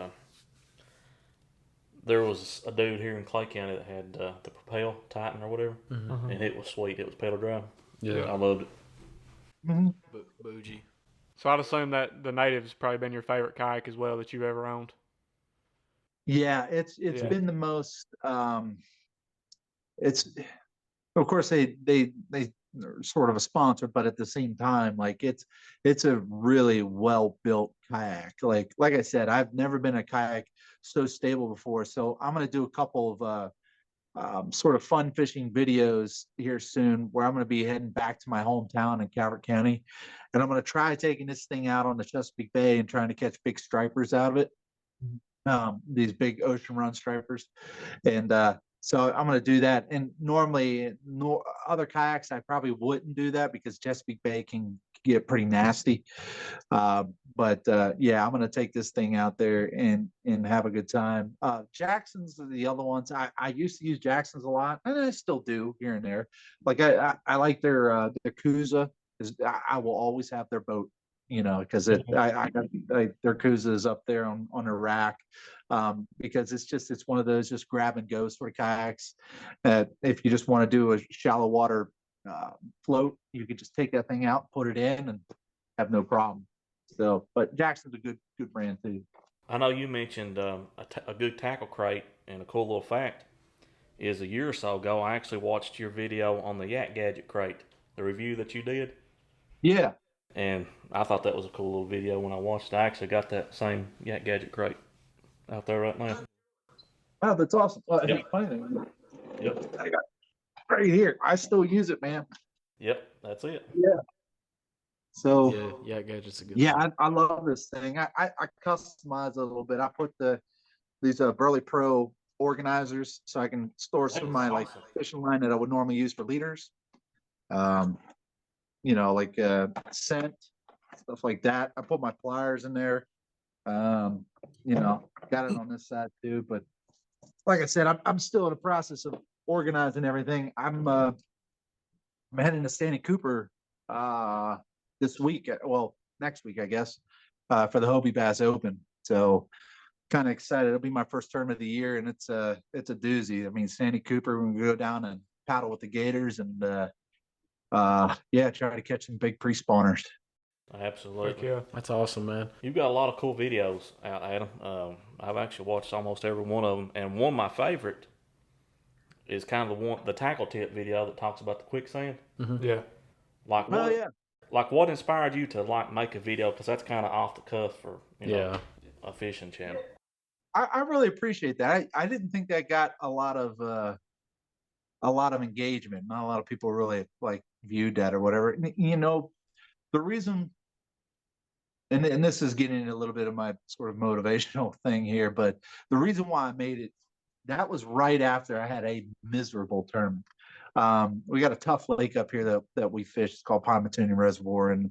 Speaker 3: there was a dude here in Clay County that had the Propel Titan or whatever, and it was sweet. It was pedal drive.
Speaker 2: Yeah.
Speaker 3: I loved it.
Speaker 2: Bougie.
Speaker 1: So I'd assume that the Native's probably been your favorite kayak as well that you've ever owned.
Speaker 5: yeah, it's been the most. It's of course they are sort of a sponsor, but at the same time, like it's a really well built kayak. Like I said, I've never been a kayak so stable before. So I'm gonna do a couple of sort of fun fishing videos here soon, where I'm going to be heading back to my hometown in Calvert County, and I'm going to try taking this thing out on the Chesapeake Bay and trying to catch big stripers out of it. These big ocean run stripers, and so I'm going to do that. And normally, other kayaks I probably wouldn't do that because Chesapeake Bay can get pretty nasty. But yeah, I'm going to take this thing out there and have a good time. Jackson's are the other ones. I used to use Jackson's a lot, and I still do here and there. Like I like their Kuza. I will always have their boat, because I got their Kuza is up there on a rack, because it's one of those just grab and go sort of kayaks that if you just want to do a shallow water float, you could just take that thing out, put it in, and have no problem. So, but Jackson's a good brand too.
Speaker 3: I know you mentioned a good tackle crate, and a cool little fact is a year or so ago, I actually watched your video on the Yak Gadget crate, the review that you did.
Speaker 5: Yeah.
Speaker 3: And I thought that was a cool little video when I watched it. I actually got that same Yak Gadget crate out there right now.
Speaker 5: Oh, that's awesome.
Speaker 3: Yep.
Speaker 5: Funny thing.
Speaker 3: Yep.
Speaker 5: I got right here. I still use it, man.
Speaker 3: Yep, that's it.
Speaker 5: Yeah. So
Speaker 2: Yeah, Gadget's a good
Speaker 5: yeah,
Speaker 2: one.
Speaker 5: I love this thing. I customize it a little bit. I put these Burley Pro organizers so I can store some of my like fishing line that I would normally use for leaders. Like scent, stuff like that. I put my pliers in there. Got it on this side too, but like I said, I'm still in the process of organizing everything. I'm heading to Stanley Cooper this week. Well, next week, I guess, for the Hobie Bass Open. So kind of excited. It'll be my first tournament of the year, and it's a doozy. I mean, Stanley Cooper, we're gonna go down and paddle with the Gators, and yeah, try to catch some big pre-spawners.
Speaker 3: Absolutely.
Speaker 1: Yeah.
Speaker 2: That's awesome, man.
Speaker 3: You've got a lot of cool videos out, Adam. I've actually watched almost every one of them, and one of my favorite is kind of the tackle tip video that talks about the quicksand.
Speaker 1: Yeah.
Speaker 3: Like what?
Speaker 5: Oh yeah.
Speaker 3: Like what inspired you to like make a video? Because that's kind of off the cuff for a fishing channel.
Speaker 5: I really appreciate that. I didn't think that got a lot of engagement. Not a lot of people really like viewed that or whatever. And, you know, the reason, and this is getting into a little bit of my sort of motivational thing here, but the reason why I made it, that was right after I had a miserable tournament. We got a tough lake up here that we fish. It's called Pontoon Reservoir, and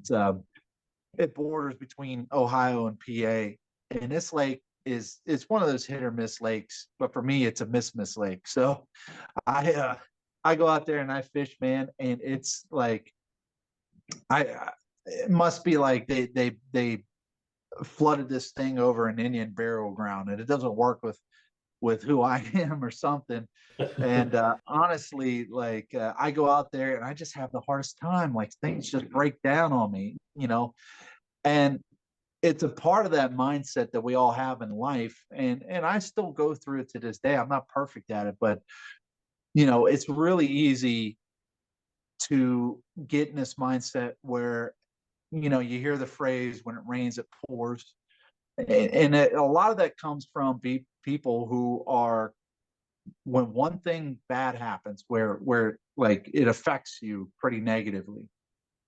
Speaker 5: it borders between Ohio and PA. And this lake it's one of those hit or miss lakes, but for me, it's a miss lake. So I go out there and I fish, man, and it's like it must be like they flooded this thing over an Indian burial ground, and it doesn't work with who I am or something. And honestly, like I go out there and I just have the hardest time. Like things just break down on me, you know. And it's a part of that mindset that we all have in life, and I still go through it to this day. I'm not perfect at it, but you know, it's really easy to get in this mindset where, you know, you hear the phrase, when it rains it pours. And a lot of that comes from people who are, when one thing bad happens where like it affects you pretty negatively,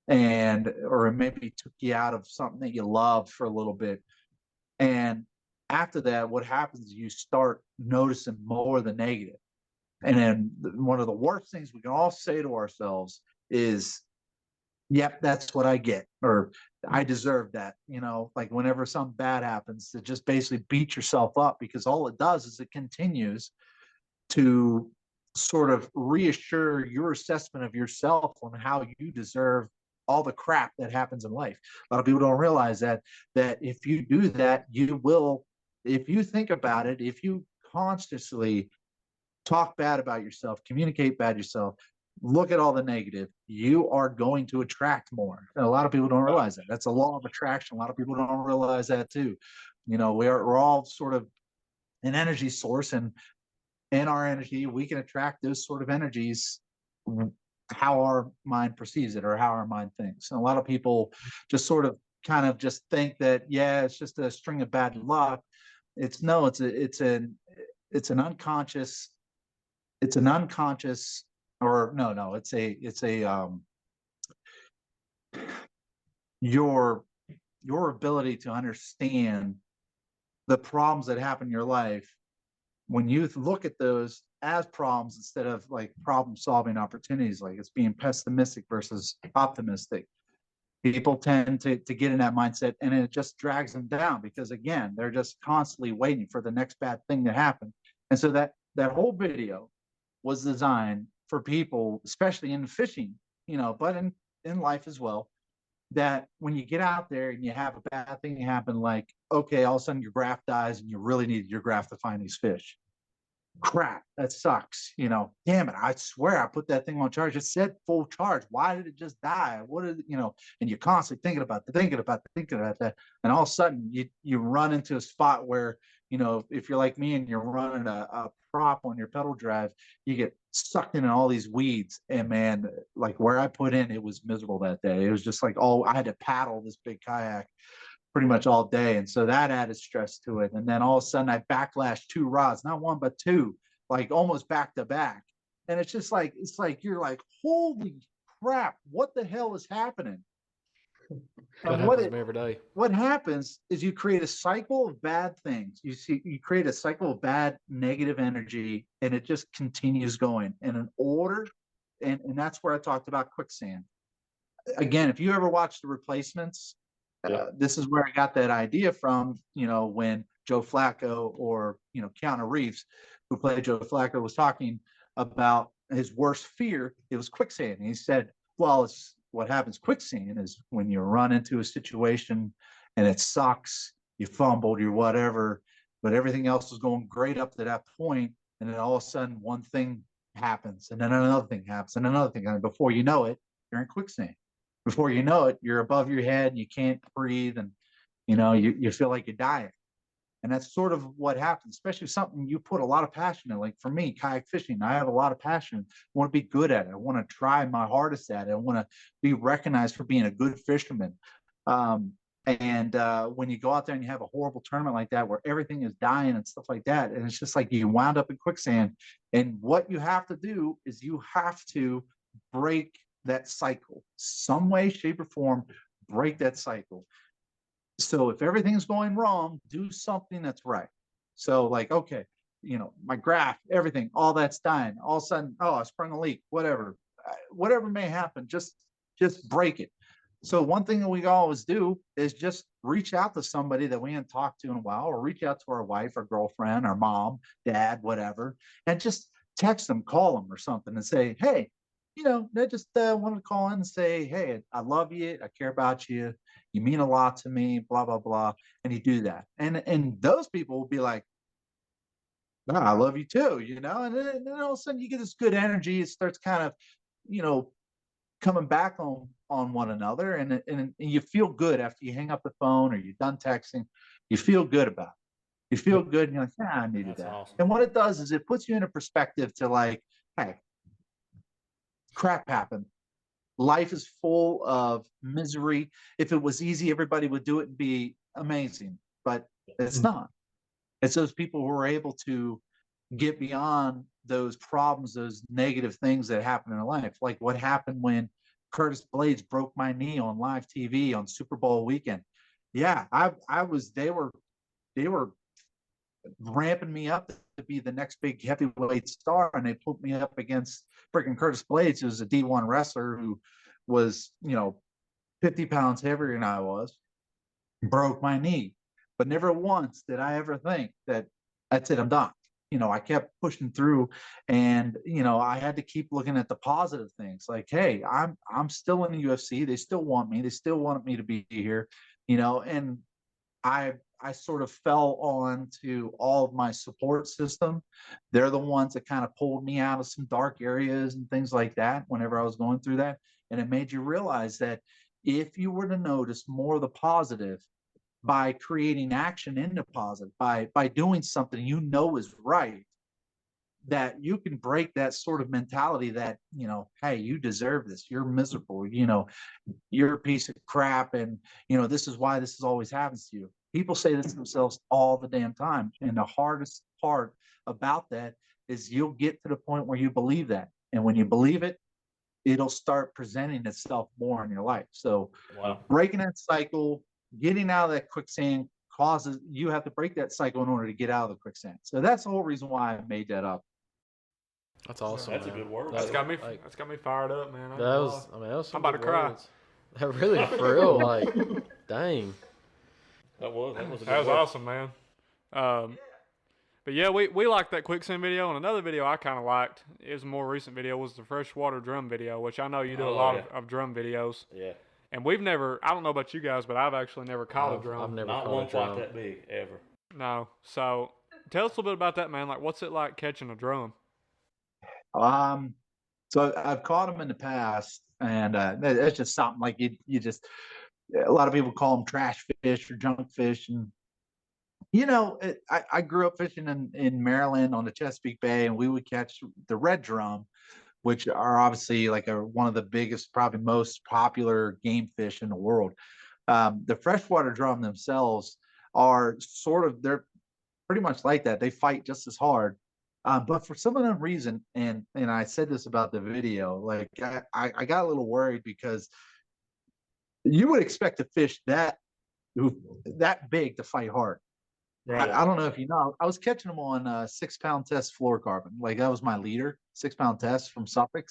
Speaker 5: and or it maybe took you out of something that you loved for a little bit, and after that what happens is you start noticing more of the negative. And then one of the worst things we can all say to ourselves is, yep, that's what I get, or I deserve that. You know, like whenever something bad happens, to just basically beat yourself up, because all it does is it continues to sort of reassure your assessment of yourself on how you deserve all the crap that happens in life. A lot of people don't realize that if you do that, you will, if you think about it, if you consciously talk bad about yourself, communicate bad yourself, look at all the negative, you are going to attract more. And a lot of people don't realize that. That's a law of attraction. A lot of people don't realize that too. You know, we're all sort of an energy source, and in our energy, we can attract those sort of energies how our mind perceives it, or how our mind thinks. And a lot of people just sort of kind of just think that, yeah, it's just a string of bad luck. It's no, it's an unconscious, or no, it's a your ability to understand the problems that happen in your life, when you look at those as problems instead of like problem solving opportunities. Like it's being pessimistic versus optimistic. People tend to get in that mindset, and it just drags them down, because again, they're just constantly waiting for the next bad thing to happen. And so that whole video was designed for people, especially in fishing, you know, but in life as well, that when you get out there and you have a bad thing happen, like, okay, all of a sudden your graph dies and you really needed your graph to find these fish. Crap, that sucks. You know, damn it, I swear I put that thing on charge. It said full charge. Why did it just die? What did, you know, and you're constantly thinking about that. And all of a sudden you run into a spot where, you know, if you're like me and you're running a prop on your pedal drive, you get sucked in all these weeds. And man, like where I put in, it was miserable that day. It was just like, I had to paddle this big kayak pretty much all day. And so that added stress to it. And then all of a sudden I backlashed 2 rods, not 1, but 2, like almost back to back. And it's just like, you're like, holy crap, what the hell is happening?
Speaker 2: That happens to me every day.
Speaker 5: What happens is you create a cycle of bad things. You create a cycle of bad negative energy, and it just continues going in an order. And that's where I talked about quicksand. Again, if you ever watch The Replacements, this is where I got that idea from, you know, when Joe Flacco or, you know, Keanu Reeves, who played Joe Flacco, was talking about his worst fear. It was quicksand. And he said, well, it's what happens quicksand is when you run into a situation and it sucks, you fumbled, you whatever, but everything else was going great up to that point, and then all of a sudden one thing happens, and then another thing happens, and another thing, and before you know it, you're in quicksand. Before you know it, you're above your head, and you can't breathe, and you feel like you're dying. And that's sort of what happens, especially something you put a lot of passion in. Like for me, kayak fishing, I have a lot of passion. I want to be good at it. I want to try my hardest at it. I want to be recognized for being a good fisherman. And when you go out there and you have a horrible tournament like that, where everything is dying and stuff like that, and it's just like you wound up in quicksand. And what you have to do is you have to break that cycle, some way, shape, or form, break that cycle. So if everything's going wrong, do something that's right. So like, okay, my graph, everything, all that's dying. All of a sudden, oh, I sprung a leak, whatever may happen, just break it. So one thing that we always do is just reach out to somebody that we haven't talked to in a while, or reach out to our wife, our girlfriend, our mom, dad, whatever, and just text them, call them or something and say, hey, they just wanted to call in and say, hey, I love you. I care about you. You mean a lot to me, blah, blah, blah. And you do that. And those people will be like, oh, I love you too, and then all of a sudden you get this good energy. It starts kind of, coming back on one another. And you feel good after you hang up the phone or you're done texting. You feel good about it. You feel good and you're like, yeah, I needed that.
Speaker 3: Awesome.
Speaker 5: And what it does is it puts you in a perspective to like, hey, crap happened. Life is full of misery. If it was easy, everybody would do it and be amazing, but it's not. It's those people who are able to get beyond those problems, those negative things that happen in life. Like what happened when Curtis Blades broke my knee on live TV on Super Bowl weekend. Yeah, they were ramping me up to be the next big heavyweight star, and they put me up against freaking Curtis Blades, who's a D1 wrestler who was 50 pounds heavier than I was, broke my knee. But never once did I ever think that that's it, I'm done. I kept pushing through, and I had to keep looking at the positive things. Like, hey, I'm still in the UFC. They still want me. They still want me to be here. And I sort of fell on to all of my support system. They're the ones that kind of pulled me out of some dark areas and things like that whenever I was going through that. And it made you realize that if you were to notice more of the positive by creating action into positive, by doing something is right, that you can break that sort of mentality that, hey, you deserve this. You're miserable. You're a piece of crap. And, this is why this always happens to you. People say this to themselves all the damn time. And the hardest part about that is you'll get to the point where you believe that. And when you believe it, it'll start presenting itself more in your life. So breaking that cycle, getting out of that quicksand you have to break that cycle in order to get out of the quicksand. So that's the whole reason why I made that up.
Speaker 2: That's awesome.
Speaker 3: That's
Speaker 2: man.
Speaker 3: a good word.
Speaker 1: That's got me fired up, man.
Speaker 2: That was some
Speaker 1: I'm about to cry.
Speaker 2: words. That really, for real, like, dang.
Speaker 3: That was a good
Speaker 1: That was
Speaker 3: word.
Speaker 1: awesome, man. But yeah, we liked that quicksand video, and another video I kind of liked, it was a more recent video, was the freshwater drum video, which I know you do a lot of drum videos.
Speaker 3: Yeah.
Speaker 1: And I don't know about you guys, but I've actually never caught a drum.
Speaker 2: I've never
Speaker 3: Not
Speaker 2: caught
Speaker 3: one
Speaker 2: a drum.
Speaker 3: quite that big ever.
Speaker 1: No. So tell us a little bit about that, man. Like, what's it like catching a drum?
Speaker 5: So I've caught them in the past, and it's just something like you just, a lot of people call them trash fish or junk fish. And, I grew up fishing in Maryland on the Chesapeake Bay, and we would catch the red drum, which are obviously like one of the biggest, probably most popular game fish in the world. The freshwater drum themselves are they're pretty much like that. They fight just as hard. But for some unknown reason, and I said this about the video, like I got a little worried because you would expect a fish that big to fight hard. Right. I don't know if you know, I was catching them on 6-pound test fluorocarbon. Like that was my leader, 6-pound test from Suffolk.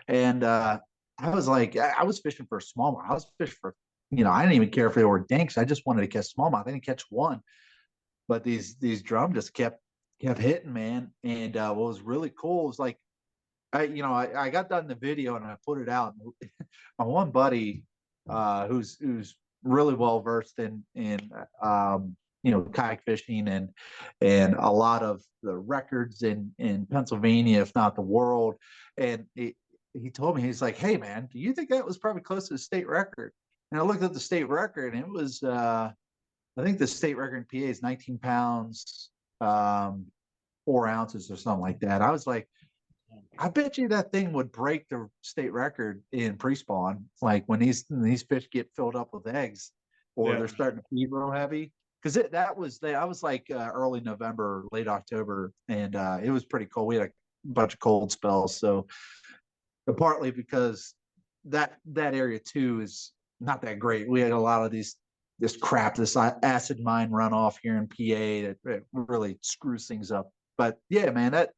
Speaker 5: And I was like, I was fishing for a smallmouth. I was fishing for, I didn't even care if they were dinks. I just wanted to catch smallmouth. I didn't catch one. But these drum just kept kept hitting, man. And what was really cool was like, I got done the video and I put it out. My one buddy, who's really well versed in kayak fishing and a lot of the records in Pennsylvania, if not the world. And he told me, he's like, "Hey man, do you think that was probably close to the state record?" And I looked at the state record, and it was I think the state record in PA is 19 pounds, 4 ounces or something like that. I was like, I bet you that thing would break the state record in pre-spawn, like when these fish get filled up with eggs, or
Speaker 3: Yeah.
Speaker 5: they're starting to feed real heavy. Because I was like early November, late October, and it was pretty cold. We had a bunch of cold spells, so partly because that area too is not that great. We had a lot of this crap, this acid mine runoff here in PA that really screws things up. But yeah, man, that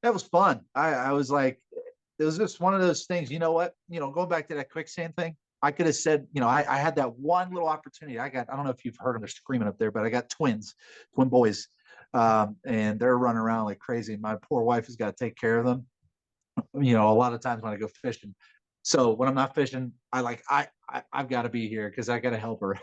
Speaker 5: was fun. I was like, it was just one of those things. You know what? Going back to that quicksand thing, I could have said, I had that one little opportunity. I don't know if you've heard them, they're screaming up there, but I got twin boys, and they're running around like crazy. My poor wife has got to take care of them. A lot of times when I go fishing. So when I'm not fishing, I've got to be here because I got to help her.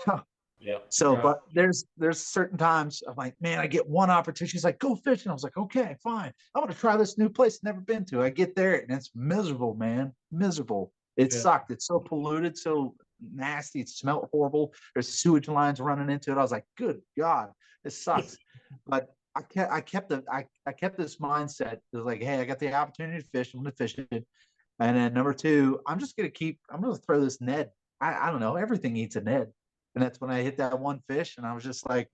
Speaker 3: Yeah.
Speaker 5: So,
Speaker 2: Right.
Speaker 5: but there's certain times I'm like, man, I get one opportunity. She's like, go fishing. I was like, okay, fine. I want to try this new place I've never been to. I get there and it's miserable, man. Miserable. It
Speaker 2: Yeah.
Speaker 5: sucked. It's so polluted, so nasty. It smelled horrible. There's sewage lines running into it. I was like, good God, this sucks. But I kept this mindset. It was like, hey, I got the opportunity to fish. I'm gonna fish it. And then number two, I'm gonna throw this Ned. I don't know, everything eats a Ned. And that's when I hit that one fish, and I was just like,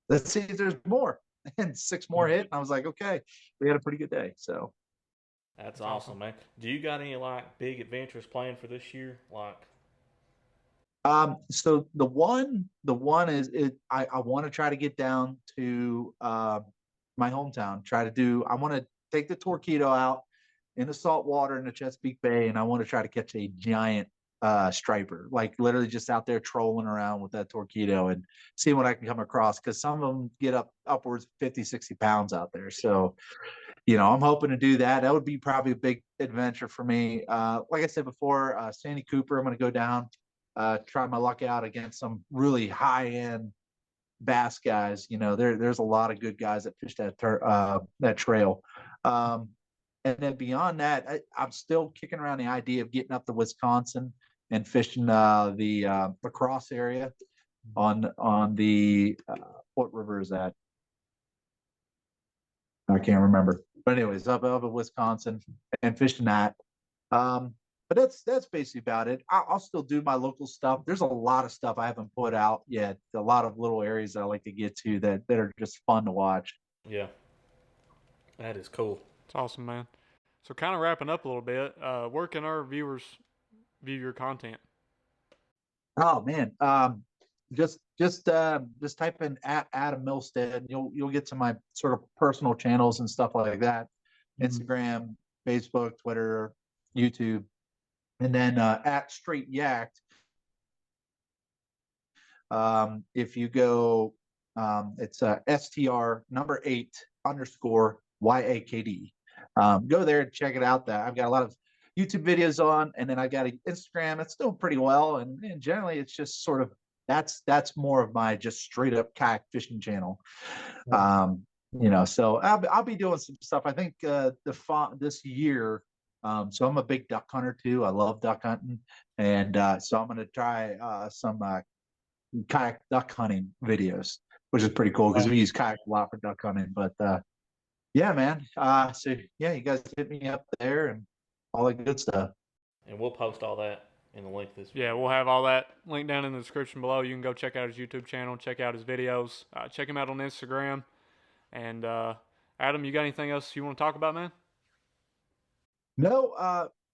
Speaker 5: let's see if there's more. And six more hit, and I was like, okay, we had a pretty good day. So
Speaker 3: That's awesome, man. Do you got any like big adventures planned for this year? Like,
Speaker 5: so the one is I want to try to get down to my hometown, I want to take the torpedo out in the salt water in the Chesapeake Bay, and I want to try to catch a giant striper, like literally just out there trolling around with that torpedo and see what I can come across, because some of them get upwards 50, 60 pounds out there. So I'm hoping to do that. That would be probably a big adventure for me. Like I said before, Sandy Cooper, I'm going to go down, try my luck out against some really high end bass guys. There's a lot of good guys that fish that trail. And then beyond that, I'm still kicking around the idea of getting up to Wisconsin and fishing the La Crosse area on the what river is that? I can't remember. But anyways, up in Wisconsin and fishing that. But that's basically about it. I'll still do my local stuff. There's a lot of stuff I haven't put out yet. A lot of little areas that I like to get to that are just fun to watch.
Speaker 3: yeah, that is cool.
Speaker 1: It's awesome, man. So, kind of wrapping up a little bit, where can our viewers view your content?
Speaker 5: Oh man, just type in at Adam Milstead. You'll get to my sort of personal channels and stuff like that. Instagram, Facebook, Twitter, YouTube, and then at Str8 Yak'd. If you go, it's STR number 8_YAKD. Go there and check it out. I've got a lot of YouTube videos on, and then I got an Instagram. It's doing pretty well, and generally it's just sort of that's more of my just straight up kayak fishing channel. So I'll be doing some stuff. I think this year. So I'm a big duck hunter too. I love duck hunting, and so I'm going to try some kayak duck hunting videos, which is pretty cool because we use kayak a lot for duck hunting. But yeah, man. So yeah, you guys hit me up there and all that good stuff.
Speaker 3: And we'll post all that in the link this video.
Speaker 1: Yeah, we'll have all that linked down in the description below. You can go check out his YouTube channel, check out his videos, check him out on Instagram. And Adam, you got anything else you want to talk about, man?
Speaker 5: No,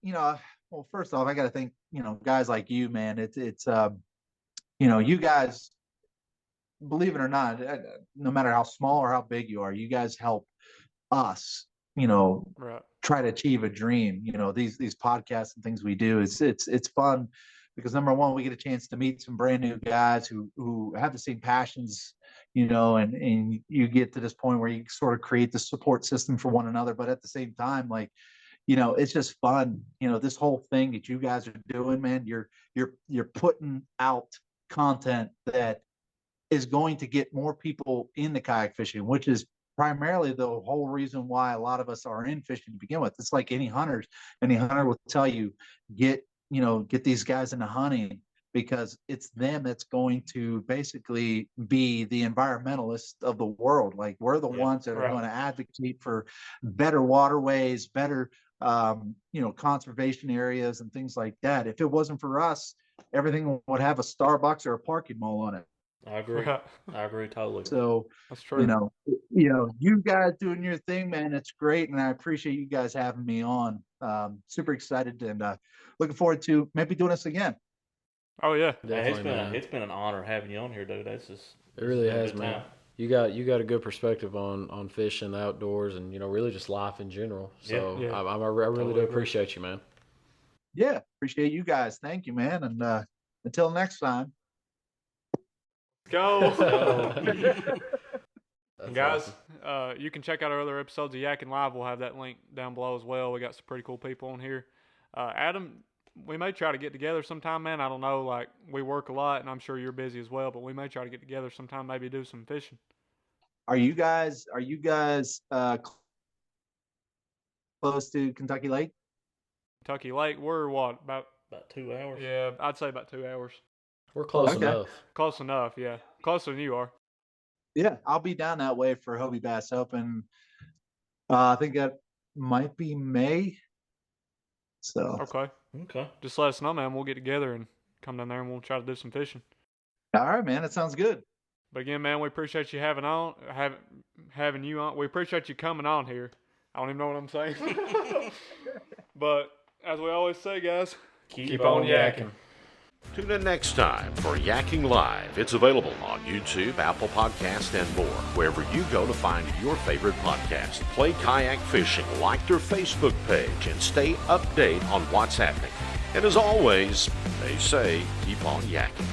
Speaker 5: well, first off, I got to thank guys like you, man. It's you guys, believe it or not, no matter how small or how big you are, you guys help us,
Speaker 1: Right.
Speaker 5: try to achieve a dream. These podcasts and things we do, it's fun because number one, we get a chance to meet some brand new guys who have the same passions, and you get to this point where you sort of create the support system for one another. But at the same time, like, it's just fun. This whole thing that you guys are doing, man, you're putting out content that is going to get more people into kayak fishing, which is primarily the whole reason why a lot of us are in fishing to begin with. It's like any hunter will tell you, get these guys into hunting, because it's them that's going to basically be the environmentalists of the world. Like, we're the ones that are going to advocate for better waterways, better conservation areas and things like that. If it wasn't for us, everything would have a Starbucks or a parking mall on it.
Speaker 3: I agree. I agree totally.
Speaker 5: So
Speaker 1: That's true.
Speaker 5: You guys doing your thing, man. It's great, and I appreciate you guys having me on. Super excited, and looking forward to maybe doing this again.
Speaker 1: Oh yeah,
Speaker 3: it's been an honor having you on here, dude. It
Speaker 2: really has, man. You got a good perspective on fishing, the outdoors, and really just life in general. So
Speaker 1: yeah.
Speaker 2: I really do appreciate you, man.
Speaker 5: Yeah, appreciate you guys. Thank you, man. And until next time.
Speaker 1: Go. Guys,
Speaker 2: awesome.
Speaker 1: You can check out our other episodes of Yakking Live. We'll have that link down below as well. We got some pretty cool people on here. Adam, we may try to get together sometime, man. I don't know, like, we work a lot, and I'm sure you're busy as well, but we may try to get together sometime, maybe do some fishing.
Speaker 5: Are you guys close to Kentucky Lake?
Speaker 1: Kentucky Lake, we're what, about
Speaker 3: 2 hours?
Speaker 1: Yeah, I'd say about 2 hours.
Speaker 2: We're close enough.
Speaker 1: Close enough, yeah. Closer than you are.
Speaker 5: Yeah, I'll be down that way for Hobie Bass Open. I think that might be May. So
Speaker 1: Okay. Just let us know, man. We'll get together and come down there, and we'll try to do some fishing.
Speaker 5: All right, man. That sounds good.
Speaker 1: But again, man, we appreciate you having you on. We appreciate you coming on here. I don't even know what I'm saying. But as we always say, guys, keep on yakking.
Speaker 6: Tune in next time for Yakking Live. It's available on YouTube, Apple Podcast, and more, wherever you go to find your favorite podcast. Play kayak fishing, like their Facebook page, and stay updated on what's happening. And as always, they say, keep on yakking.